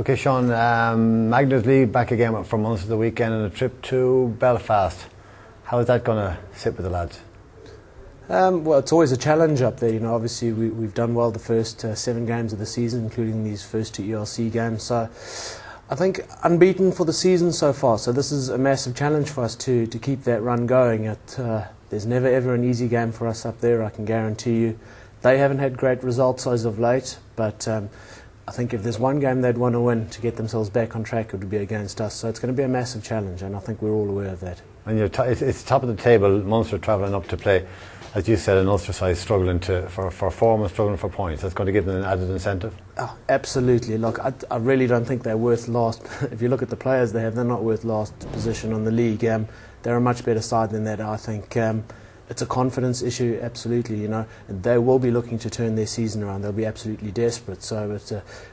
Okay, Shaun, Magners League back again for Munster the weekend and a trip to Belfast. How is that going to sit with the lads? Well, it's always a challenge up there. Obviously we've done well the first 7 games of the season, including these first 2 ELC games. So I think unbeaten for the season so far. So this is a massive challenge for us to keep that run going. There's never ever an easy game for us up there, I can guarantee you. They haven't had great results as of late, but I think if there's one game they'd want to win to get themselves back on track, it would be against us. So it's going to be a massive challenge, and I think we're all aware of that. And it's top of the table, Munster travelling up to play, as you said, an Ulster side struggling for form and struggling for points. That's going to give them an added incentive? Oh, absolutely. Look, I really don't think they're worth last. If you look at the players they have, they're not worth last position on the league. They're a much better side than that, I think. It's a confidence issue, absolutely, and they will be looking to turn their season around. They'll be absolutely desperate, so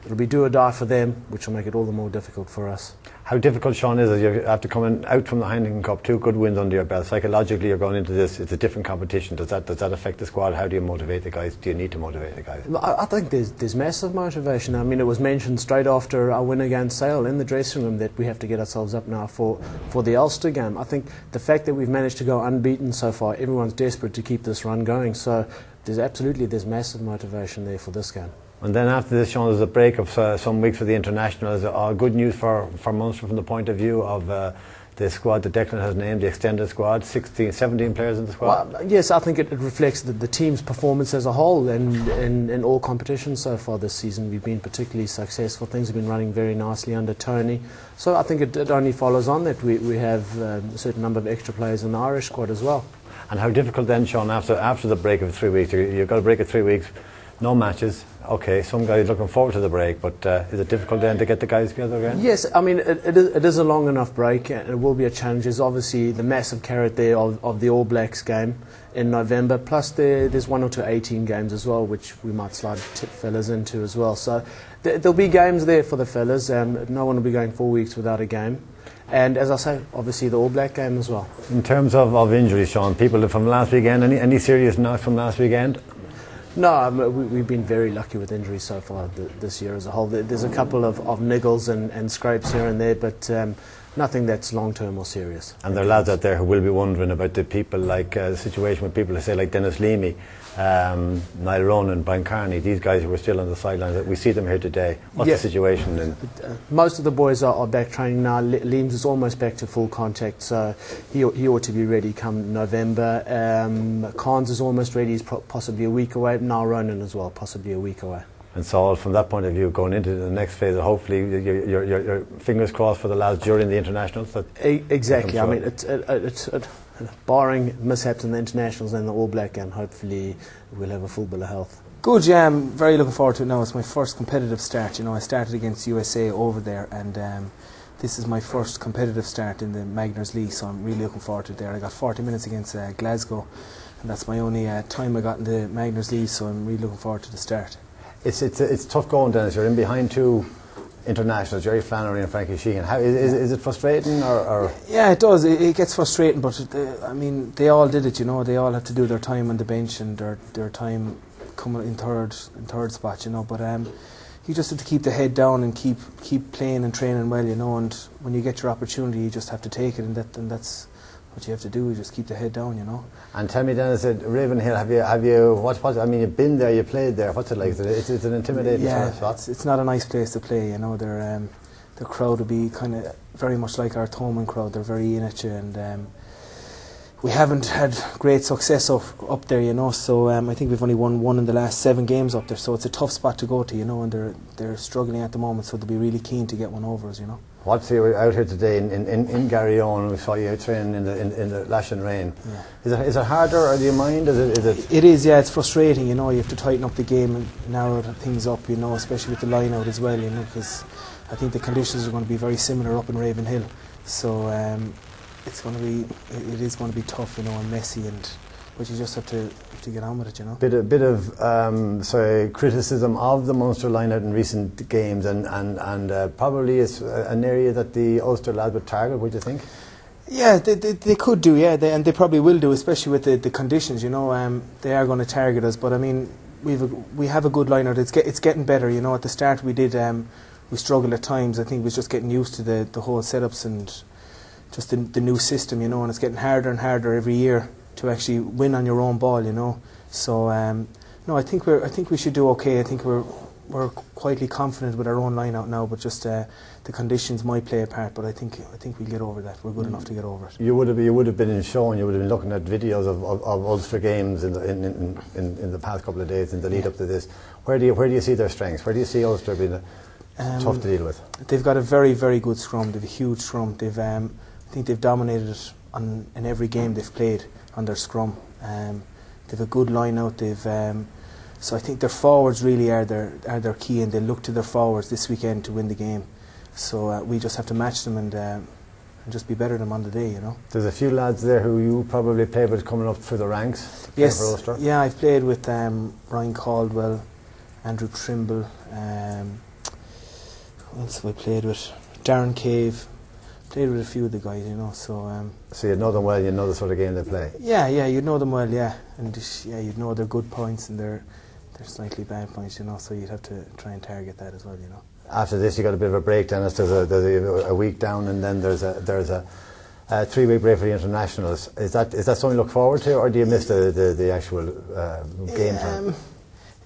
it'll be do or die for them, which will make it all the more difficult for us. How difficult, Shaun, is it? You have to come out from the Heineken Cup, 2 good wins under your belt. Psychologically, you're going into this, it's a different competition. Does that affect the squad? How do you motivate the guys? Do you need to motivate the guys? I think there's massive motivation. I mean, it was mentioned straight after our win against Sale in the dressing room that we have to get ourselves up now for the Ulster game. I think the fact that we've managed to go unbeaten so far, everyone's desperate to keep this run going. So there's massive motivation there for this game. And then after this, Shaun, there's a break of some weeks for the internationals. Good news for Munster from the point of view of the squad that Declan has named, the extended squad, 17 players in the squad. Well, yes, I think it reflects the team's performance as a whole in all competitions so far this season. We've been particularly successful. Things have been running very nicely under Tony. So I think it only follows on that we have a certain number of extra players in the Irish squad as well. And how difficult then, Shaun, after the break of 3 weeks? You've got a break of 3 weeks, no matches. Okay, some guys looking forward to the break, but is it difficult then to get the guys together again? Yes, I mean, it is a long enough break, and it will be a challenge. There's obviously the massive carrot there of the All Blacks game in November, plus there's 1 or 2 18 games as well, which we might slide fellas into as well. So there'll be games there for the fellas. No one will be going 4 weeks without a game. And as I say, obviously the All Black game as well. In terms of injuries, Shaun, people from last weekend, any serious knocks from last weekend? No, we've been very lucky with injuries so far this year as a whole. There's a couple of niggles and scrapes here and there, but nothing that's long-term or serious. And there are lads out there who will be wondering about the people, like the situation with people who say like Denis, Niall Ronan, Brian Carney, these guys who were still on the sidelines. We see them here today. What's the situation? Most of the boys are back training now. Leams is almost back to full contact, so he ought to be ready come November. Carnes is almost ready. He's possibly a week away. Niall Ronan as well, possibly a week away. And so from that point of view, going into the next phase, hopefully your fingers crossed for the lads during the internationals. Exactly. I mean, it's barring mishaps in the internationals and the All Black game, hopefully we'll have a full bill of health. Good, yeah, I'm very looking forward to it now. It's my first competitive start. I started against USA over there, and this is my first competitive start in the Magners League, so I'm really looking forward to it there. I got 40 minutes against Glasgow, and that's my only time I got in the Magners League, so I'm really looking forward to the start. It's tough going, Denis. You're in behind 2 internationals, Jerry Flannery and Frankie Sheehan. How is it frustrating or? Yeah, it does. It gets frustrating, but I mean, they all did it. They all had to do their time on the bench and their time coming in third spot. But you just have to keep the head down and keep playing and training well. And when you get your opportunity, you just have to take it, and that's what you have to do. You just keep the head down. And tell me, Denis, at Ravenhill, have you what? I mean, you've been there, you played there. What's it like? It's an intimidating sort of spot. It's not a nice place to play. The crowd will be kind of very much like our Thomond crowd. They're very in at you, and we haven't had great success up there. So I think we've only won 1 in the last 7 games up there. So it's a tough spot to go to. And they're struggling at the moment. So they'll be really keen to get one over us. What's you out here today in Garryowen? We saw you out training in the lash and rain. Yeah. Is it harder, or do you mind? Is it? It is. Yeah, it's frustrating. You have to tighten up the game and narrow things up. Especially with the line out as well. Because I think the conditions are going to be very similar up in Ravenhill. So it is going to be tough, and messy, but you just have to get on with it, Bit of criticism of the Munster line-out in recent games, and probably is an area that the Ulster lads would target. What do you think? Yeah, they could do, yeah, and they probably will do, especially with the conditions. They are going to target us, but I mean, we have a good line-out. It's getting better. At the start we did we struggled at times. I think we was just getting used to the whole setups and just the new system, you know, and it's getting harder and harder every year to actually win on your own ball, you know. So no, I think we should do okay. I think we're quietly confident with our own line out now, but just the conditions might play a part. But I think we'll get over that. We're good enough to get over it. You would have been in Shaun. You would have been looking at videos of Ulster games in the past couple of days in the lead up to this. Where do you see their strengths? Where do you see Ulster being tough to deal with? They've got a very, very good scrum. They've a huge scrum. They've I think they've dominated it in every game they've played on their scrum. They've a good line out. So I think their forwards really are their key, and they look to their forwards this weekend to win the game. So we just have to match them and just be better than them on the day, you know. There's a few lads there who you probably played with coming up through the ranks. Yes, for Ulster. Yeah, I've played with Ryan Caldwell, Andrew Trimble. Who else have I played with? Darren Cave. Played with a few of the guys, you know. So you know them well. You know the sort of game they play. Yeah, you know them well. Yeah, and you'd know their good points and their slightly bad points, you know. So you'd have to try and target that as well, you know. After this, you got a bit of a break. Then there's a week down, and then there's a 3-week break for the internationals. Is that something you look forward to, or do you miss the actual game time?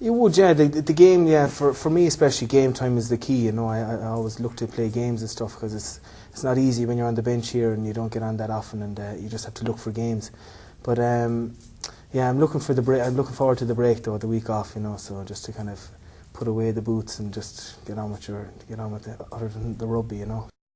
You would, yeah. The game, yeah. For me, especially, game time is the key. You know, I always look to play games and stuff because it's not easy when you're on the bench here and you don't get on that often, and you just have to look for games. But yeah, I'm looking for the break. I'm looking forward to the break though, the week off. You know, so just to kind of put away the boots and just get on with other than the rugby. You know.